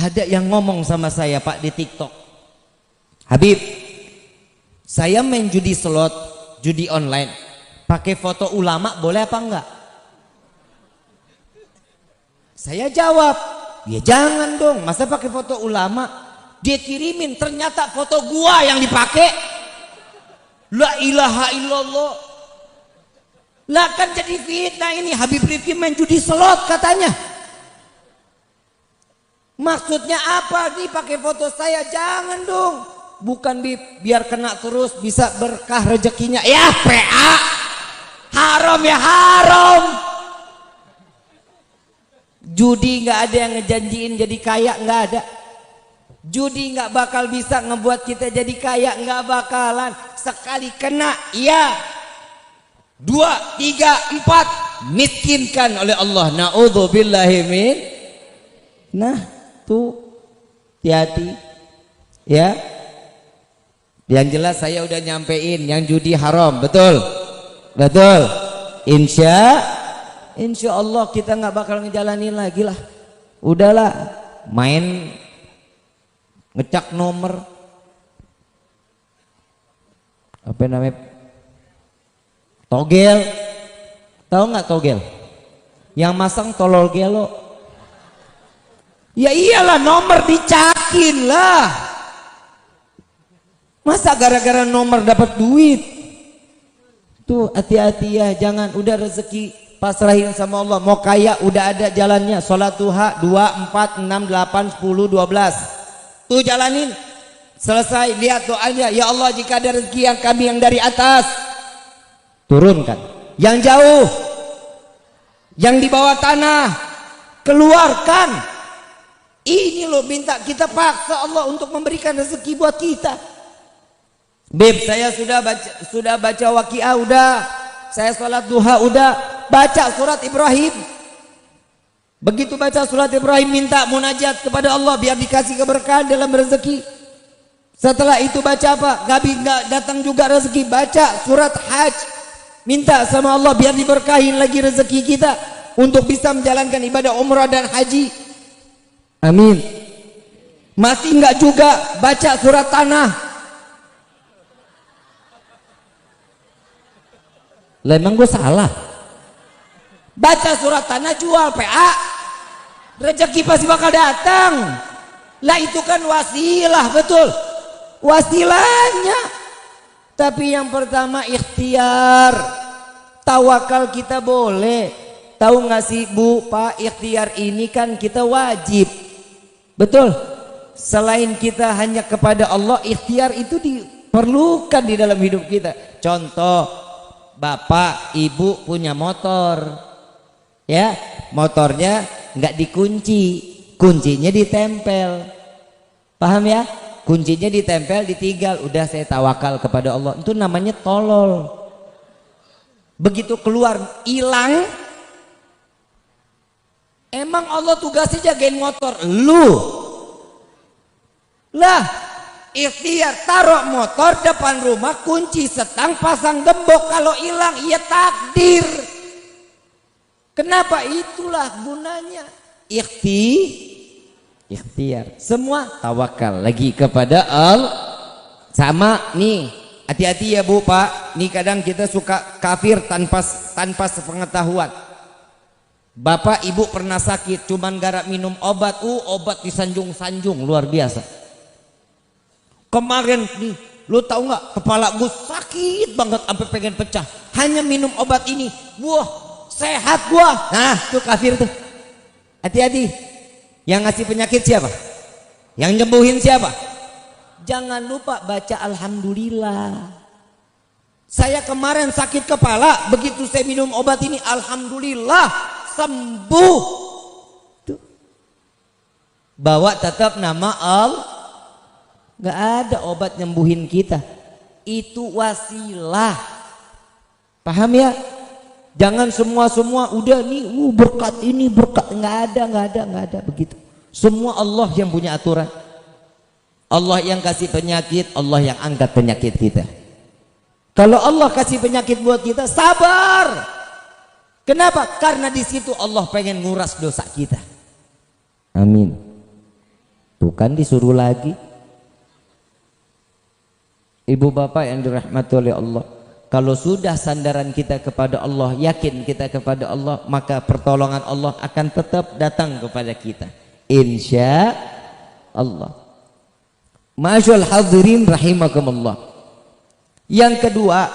Ada yang ngomong sama saya Pak di TikTok, Habib, saya main judi slot, judi online, pakai foto ulama boleh apa enggak? Saya jawab, ya jangan dong, masa pakai foto ulama? Dia kirimin, ternyata foto gua yang dipakai. La ilaha illallah. Lah kan jadi fitnah ini. Habib Rifki main judi slot katanya. Maksudnya apa nih pakai foto saya? Jangan dong. Bukan biar kena terus bisa berkah rezekinya. Ya PA. Haram ya haram. Judi nggak ada yang ngejanjiin jadi kaya, nggak ada. Judi nggak bakal bisa ngebuat kita jadi kaya, nggak bakalan. Sekali kena, iya. 2, 3, 4 miskinkan oleh Allah. Na'udzubillahi min. Nah, tuh hati-hati ya. Yang jelas saya udah nyampein yang judi haram, betul? Betul. Insya Allah kita nggak bakal ngejalanin lagi lah. Udahlah, main ngecak nomor apa namanya, togel, tahu nggak togel? Yang masang tolol gelo. Ya iyalah, nomor dicakin lah. Masa gara-gara nomor dapat duit? Tuh hati-hati ya, jangan. Udah rezeki pasrahin sama Allah. Mau kaya udah ada jalannya. Sholat duha 2, 4, 6, 8, 10, 12. Tuh jalanin, selesai, lihat doanya, ya Allah jika ada rezeki yang kami yang dari atas turunkan, yang jauh, yang di bawah tanah keluarkan. Ini loh, minta kita paksa Allah untuk memberikan rezeki buat kita. Beb, saya sudah baca waqiah, udah, saya sholat duha, udah, baca surat Ibrahim. Begitu baca surat Ibrahim, minta munajat kepada Allah biar dikasih keberkahan dalam rezeki. Setelah itu baca apa? Nggak datang juga rezeki, baca surat Hajj, minta sama Allah biar diberkahin lagi rezeki kita untuk bisa menjalankan ibadah umrah dan haji. Amin. Masih nggak juga, baca surat Tanah. Lah emang gue salah? Baca surat Tanah, jual PA, rezeki pasti bakal datang. Lah itu kan wasilah, betul, wasilahnya. Tapi yang pertama ikhtiar, tawakal kita boleh. Tahu nggak sih Bu, Pak, ikhtiar ini kan kita wajib, betul. Selain kita hanya kepada Allah, ikhtiar itu diperlukan di dalam hidup kita. Contoh, bapak ibu punya motor, ya, motornya nggak dikunci, kuncinya ditempel, paham ya? Kuncinya ditempel, ditinggal, udah saya tawakal kepada Allah. Itu namanya tolol. Begitu keluar hilang, emang Allah tugasnya jagain motor lu lah. Ikhtiar, taruh motor depan rumah, kunci setang, pasang gembok, kalau hilang ya takdir. Kenapa? Itulah gunanya ikhtiar. Semua tawakal lagi kepada Allah. Sama nih, hati-hati ya Bu, Pak. Nih kadang kita suka kafir tanpa sepengetahuan. Bapak ibu pernah sakit, cuman gara minum obat, obat disanjung-sanjung luar biasa. Kemarin nih, lu tahu nggak, kepala gue sakit banget sampai pengen pecah. Hanya minum obat ini, wah sehat gua. Nah, tuh kafir tuh. Hati-hati. Yang ngasih penyakit siapa? Yang nyembuhin siapa? Jangan lupa baca alhamdulillah. Saya kemarin sakit kepala, begitu saya minum obat ini, alhamdulillah sembuh. Tuh. Bawa tetap nama Allah. Gak ada obat nyembuhin kita, itu wasilah, paham ya? Jangan semua udah nih berkat ini berkat, nggak ada begitu. Semua Allah yang punya aturan, Allah yang kasih penyakit, Allah yang angkat penyakit kita. Kalau Allah kasih penyakit buat kita, sabar. Kenapa? Karena di situ Allah pengen nguras dosa kita. Amin. Tuh kan disuruh lagi. Ibu bapak yang dirahmati oleh Allah, kalau sudah sandaran kita kepada Allah, yakin kita kepada Allah, maka pertolongan Allah akan tetap datang kepada kita, insya Allah. Ma'asyal hadirin rahimakumullah. Yang kedua,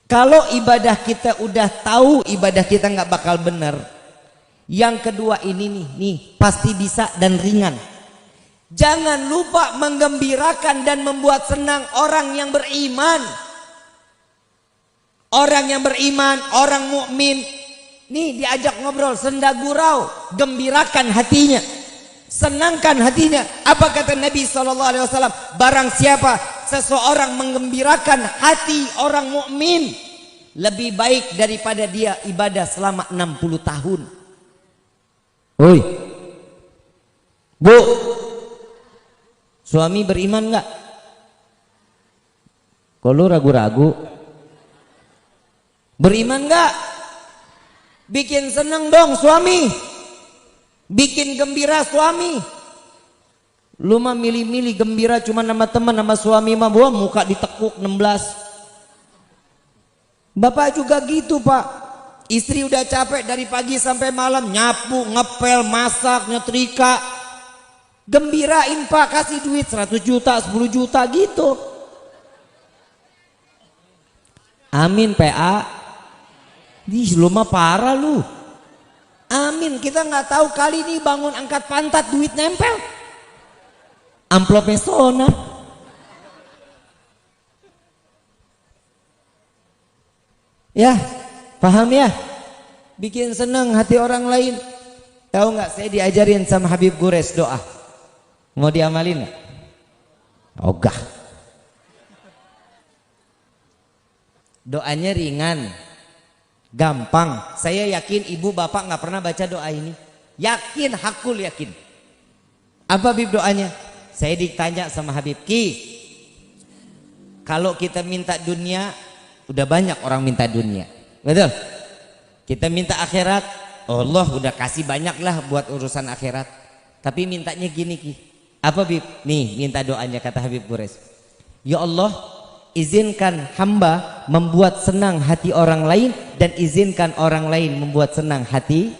kalau ibadah kita udah tahu ibadah kita nggak bakal benar, yang kedua ini nih pasti bisa dan ringan. Jangan lupa menggembirakan dan membuat senang orang yang beriman. Orang yang beriman, orang mukmin, nih diajak ngobrol, senda gurau, gembirakan hatinya, senangkan hatinya. Apa kata Nabi SAW? Barang siapa seseorang menggembirakan hati orang mukmin, lebih baik daripada dia ibadah selama 60 tahun. Oi, Bu, suami beriman nggak? Kalau ragu-ragu, beriman nggak? Bikin seneng dong suami, bikin gembira suami. Lu mah milih-milih gembira cuma nama teman, nama suami mah buah muka ditekuk 16. Bapak juga gitu pak. Istri udah capek dari pagi sampai malam nyapu, ngepel, masak, nyetrika. Gembirain pak, kasih duit 100 juta, 10 juta gitu. Amin PA. Di lu mah parah lu. Amin, kita nggak tahu kali ini bangun angkat pantat duit nempel. Amplopnya sona. Ya, paham ya? Bikin seneng hati orang lain. Tahu nggak, saya diajarin sama Habib Gures doa. Mau diamalin nggak? Ogah. Doanya ringan, gampang. Saya yakin ibu bapak nggak pernah baca doa ini. Yakin, hakul yakin. Apa Habib doanya? Saya ditanya sama Habib, Ki, kalau kita minta dunia, udah banyak orang minta dunia, betul? Kita minta akhirat, Allah udah kasih banyak lah buat urusan akhirat. Tapi mintanya gini Ki, apa Habib? Nih minta doanya kata Habib Gures. Ya Allah, izinkan hamba membuat senang hati orang lain, dan izinkan orang lain membuat senang hati.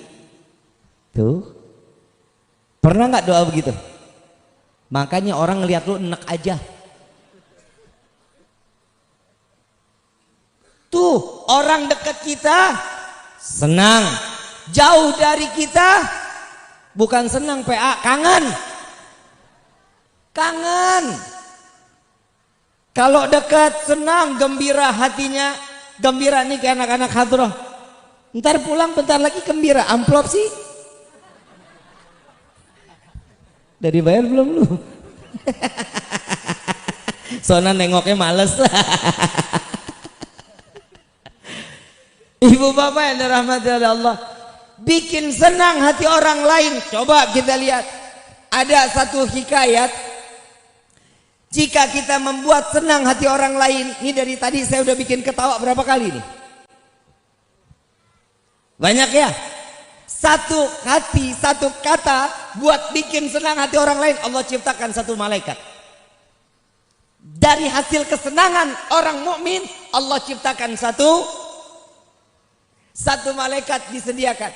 Tuh, pernah nggak doa begitu? Makanya orang ngeliat lu enak aja. Tuh orang dekat kita senang, jauh dari kita bukan senang PA, kangen. Kangen. Kalau dekat senang, gembira hatinya, gembira nih kayak anak-anak hadroh. Ntar pulang bentar lagi gembira, amplop sih. Udah dibayar belum lu? Soalnya nengoknya males. Ibu bapak yang dirahmati oleh Allah, bikin senang hati orang lain. Coba kita lihat, ada satu hikayat. Jika kita membuat senang hati orang lain, ini dari tadi saya udah bikin ketawa berapa kali nih? Banyak ya? Satu hati, satu kata buat bikin senang hati orang lain, Allah ciptakan satu malaikat. Dari hasil kesenangan orang mukmin, Allah ciptakan satu malaikat disediakan.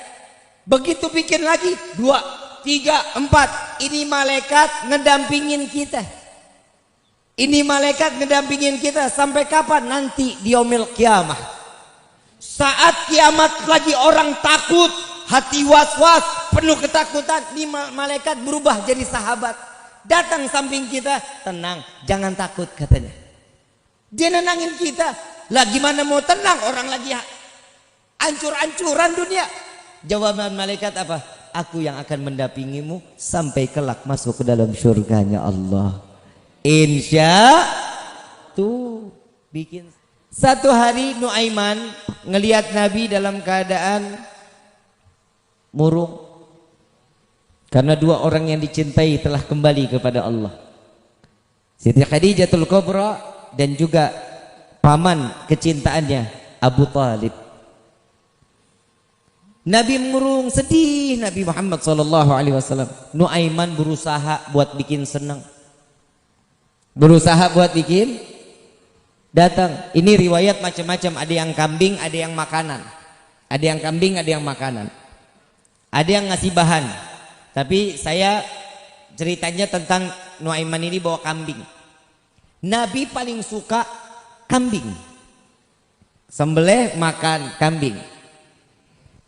Begitu bikin lagi 2, 3, 4. Ini malaikat ngedampingin kita. Ini malaikat ngedampingin kita sampai kapan? Nanti di yaumil kiamah. Saat kiamat lagi orang takut, hati was-was, penuh ketakutan, ini malaikat berubah jadi sahabat. Datang samping kita, tenang, jangan takut katanya. Dia nenangin kita. Lah gimana mau tenang, orang lagi ancur-ancuran dunia. Jawaban malaikat apa? Aku yang akan mendampingimu sampai kelak masuk ke dalam surganya Allah. Insya tuh bikin. Satu hari Nuaiman ngelihat Nabi dalam keadaan murung, karena 2 orang yang dicintai telah kembali kepada Allah, Siti Khadijatul Kubra dan juga paman kecintaannya Abu Talib. Nabi murung, sedih Nabi Muhammad SAW. Nuaiman berusaha buat bikin senang, berusaha buat bikin datang. Ini riwayat macam-macam, ada yang kambing, ada yang makanan, ada yang kambing, ada yang makanan, ada yang ngasih bahan. Tapi saya ceritanya tentang Nuaiman ini bawa kambing. Nabi paling suka kambing, sembelih makan kambing.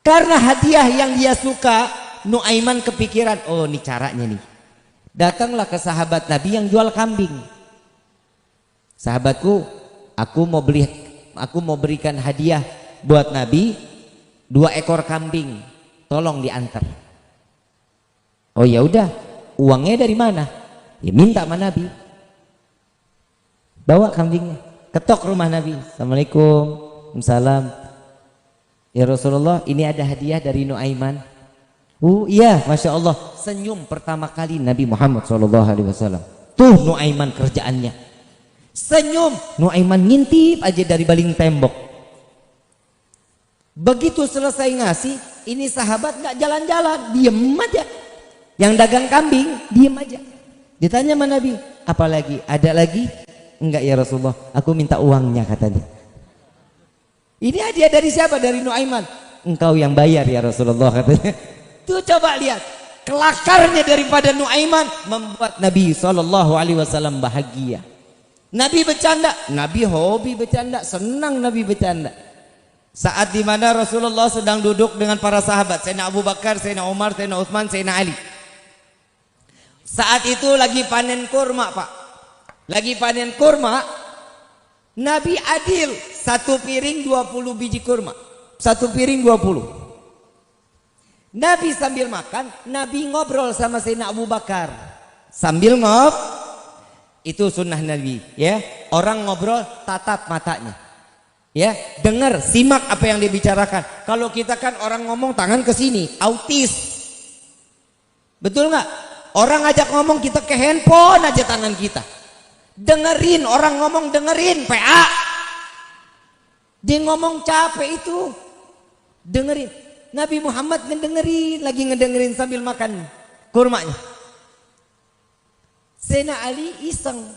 Karena hadiah yang dia suka, Nuaiman kepikiran, oh ini caranya nih. Datanglah ke sahabat Nabi yang jual kambing. Sahabatku, aku mau berikan hadiah buat Nabi 2 ekor kambing, tolong diantar. Oh ya udah, uangnya dari mana? Ya minta sama Nabi. Bawa kambingnya, ketok rumah Nabi. Assalamualaikum, Waalaikumsalam. Ya Rasulullah, ini ada hadiah dari Nuaiman. Iya, Masya Allah. Senyum pertama kali Nabi Muhammad SAW. Tuh Nuaiman kerjaannya, senyum. Nuaiman ngintip aja dari baling tembok. Begitu selesai ngasih, ini sahabat gak jalan-jalan, diem aja. Yang dagang kambing diem aja. Ditanya sama Nabi, apa lagi? Ada lagi? Enggak ya Rasulullah, aku minta uangnya katanya. Ini hadiah dari siapa? Dari Nuaiman. Engkau yang bayar ya Rasulullah katanya. Tuh coba lihat, kelakarnya daripada Nuaiman membuat Nabi SAW bahagia. Nabi bercanda, Nabi hobi bercanda, senang Nabi bercanda. Saat dimana Rasulullah sedang duduk dengan para sahabat, Sayyidina Abu Bakar, Sayyidina Umar, Sayyidina Utsman, Sayyidina Ali. Saat itu lagi panen kurma, Pak. Lagi panen kurma. Nabi adil, 1 piring 20 biji kurma, 1 piring 20. Nabi sambil makan, Nabi ngobrol sama Sayyidina Abu Bakar. Sambil itu sunnah Nabi, ya. Orang ngobrol tatap matanya, ya, dengar, simak apa yang dibicarakan. Kalau kita kan orang ngomong tangan ke sini, autis, betul nggak? Orang ngajak ngomong kita ke handphone aja tangan kita. Dengerin orang ngomong, dengerin PA. Dia ngomong capek itu, dengerin. Nabi Muhammad ngedengerin, lagi ngedengerin sambil makan kurmanya. Sayyidina Ali iseng,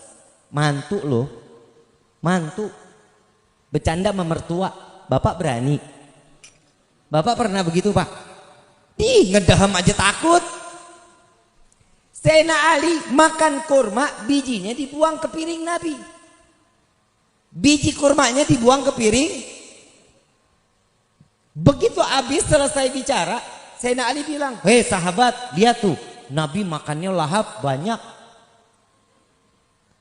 mantu loh, mantu bercanda sama mertua. Bapak berani? Bapak pernah begitu Pak? Ngedaham aja takut. Sayyidina Ali makan kurma, bijinya dibuang ke piring Nabi. Biji kurmanya dibuang ke piring. Begitu habis selesai bicara, Sayyidina Ali bilang, hei sahabat, lihat tuh, Nabi makannya lahap banyak.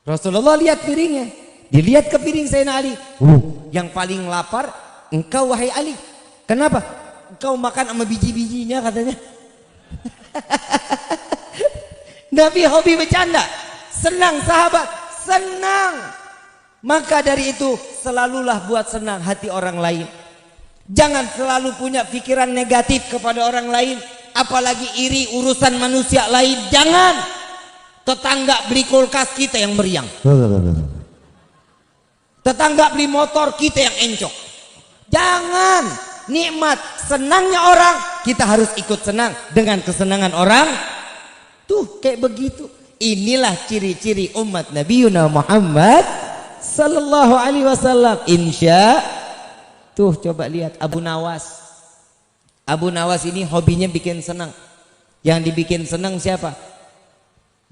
Rasulullah lihat piringnya, dilihat ke piring Sayyidina Ali. Yang paling lapar engkau wahai Ali. Kenapa? Engkau makan sama biji-bijinya katanya. Nabi hobi bercanda, senang sahabat, senang. Maka dari itu selalulah buat senang hati orang lain. Jangan selalu punya pikiran negatif kepada orang lain, apalagi iri urusan manusia lain. Jangan. Tetangga beli kulkas, kita yang meriang. Tetangga beli motor, kita yang encok. Jangan. Nikmat senangnya orang, kita harus ikut senang dengan kesenangan orang. Tuh kayak begitu. Inilah ciri-ciri umat Nabi Muhammad sallallahu alaihi wasallam. Insya. Tuh coba lihat Abu Nawas. Abu Nawas ini hobinya bikin senang. Yang dibikin senang siapa?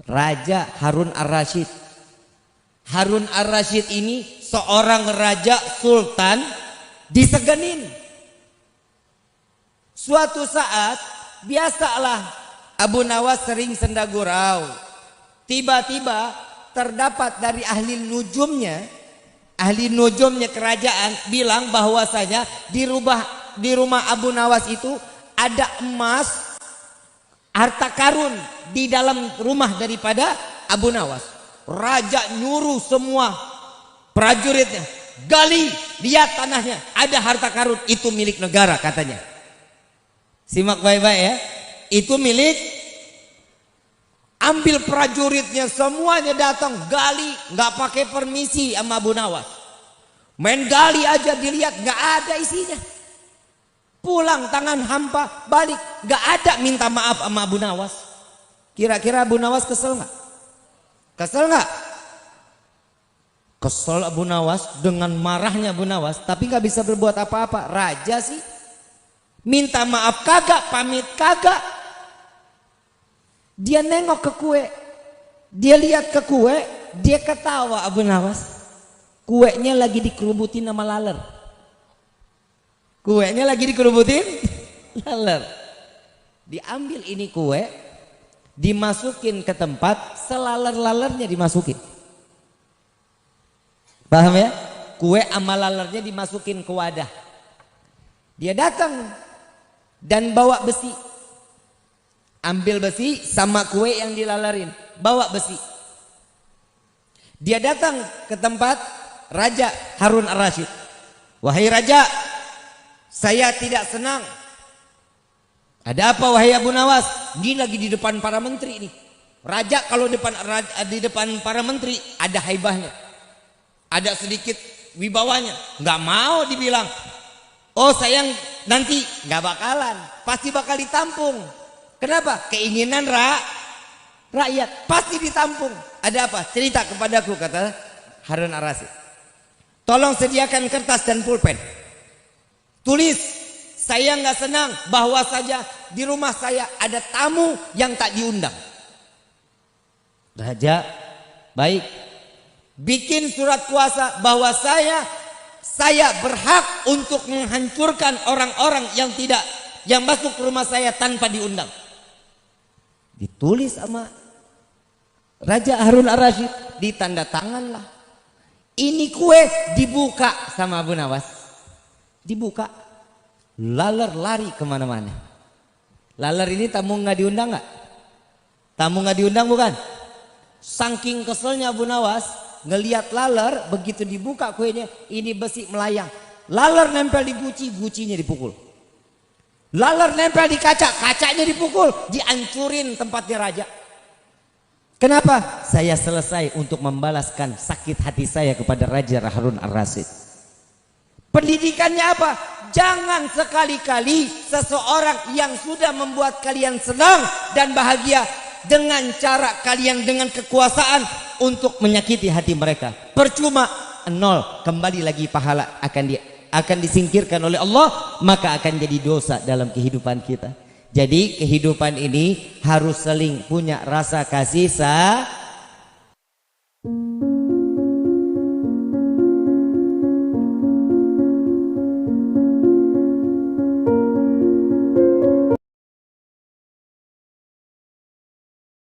Raja Harun Ar-Rasyid. Harun Ar-Rasyid ini seorang raja sultan disegenin. Suatu saat biasalah Abu Nawas sering senda gurau. Tiba-tiba terdapat dari ahli nujumnya kerajaan bilang bahwasanya di rumah Abu Nawas itu ada emas, harta karun di dalam rumah daripada Abu Nawas. Raja nyuruh semua prajuritnya, gali, lihat tanahnya, ada harta karun, itu milik negara katanya. Simak baik-baik ya. Itu milik. Ambil prajuritnya semuanya datang gali, nggak pakai permisi sama Abu Nawas. Main gali aja dilihat nggak ada isinya. pulang tangan hampa, balik, gak ada minta maaf sama Abu Nawas. Kira-kira Abu Nawas kesel nggak? Kesel nggak? Kesel Abu Nawas dengan marahnya Abu Nawas, tapi nggak bisa berbuat apa-apa. Raja sih, minta maaf kagak, pamit kagak. Dia nengok ke kue, dia lihat ke kue, dia ketawa Abu Nawas. Kuenya lagi dikerubutin sama laler. Kuenya lagi dikerubutin laler. Diambil ini kue, dimasukin ke tempat, selaler-lalernya dimasukin. Paham ya? Kue sama lalernya dimasukin ke wadah. Dia datang dan bawa besi. Ambil besi sama kue yang dilalerin, bawa besi. Dia datang ke tempat Raja Harun Ar-Rasyid. Wahai Raja, saya tidak senang. Ada apa wahai Abu Nawas? Ini lagi di depan para menteri nih. Raja kalau di depan para menteri ada haibahnya, ada sedikit wibawanya. Nggak mau dibilang, oh sayang nanti, nggak bakalan, pasti bakal ditampung. Kenapa? Keinginan rakyat pasti ditampung. Ada apa? Cerita kepadaku, kata Harun Ar-Rasyid. Tolong sediakan kertas dan pulpen. Tulis, saya nggak senang bahwa saja di rumah saya ada tamu yang tak diundang. Raja, baik. Bikin surat kuasa bahwa saya berhak untuk menghancurkan orang-orang yang masuk ke rumah saya tanpa diundang. Ditulis sama Raja Harun Ar-Rasyid, ditanda tangan lah. Ini kue dibuka sama Abu Nawas, dibuka, laler lari kemana-mana. Laler ini tamu nggak diundang nggak? Tamu nggak diundang bukan? Saking keselnya Abu Nawas ngelihat laler, begitu dibuka kuenya, ini besi melayang. Laler nempel di guci, gucinya dipukul. Laler nempel di kaca, kacanya dipukul, dihancurin tempatnya raja. Kenapa? Saya selesai untuk membalaskan sakit hati saya kepada Raja Harun Ar-Rasyid. Pendidikannya apa? Jangan sekali-kali seseorang yang sudah membuat kalian senang dan bahagia dengan cara kalian dengan kekuasaan untuk menyakiti hati mereka. Percuma, nol, kembali lagi pahala akan disingkirkan oleh Allah, maka akan jadi dosa dalam kehidupan kita. Jadi kehidupan ini harus saling punya rasa kasih sayang.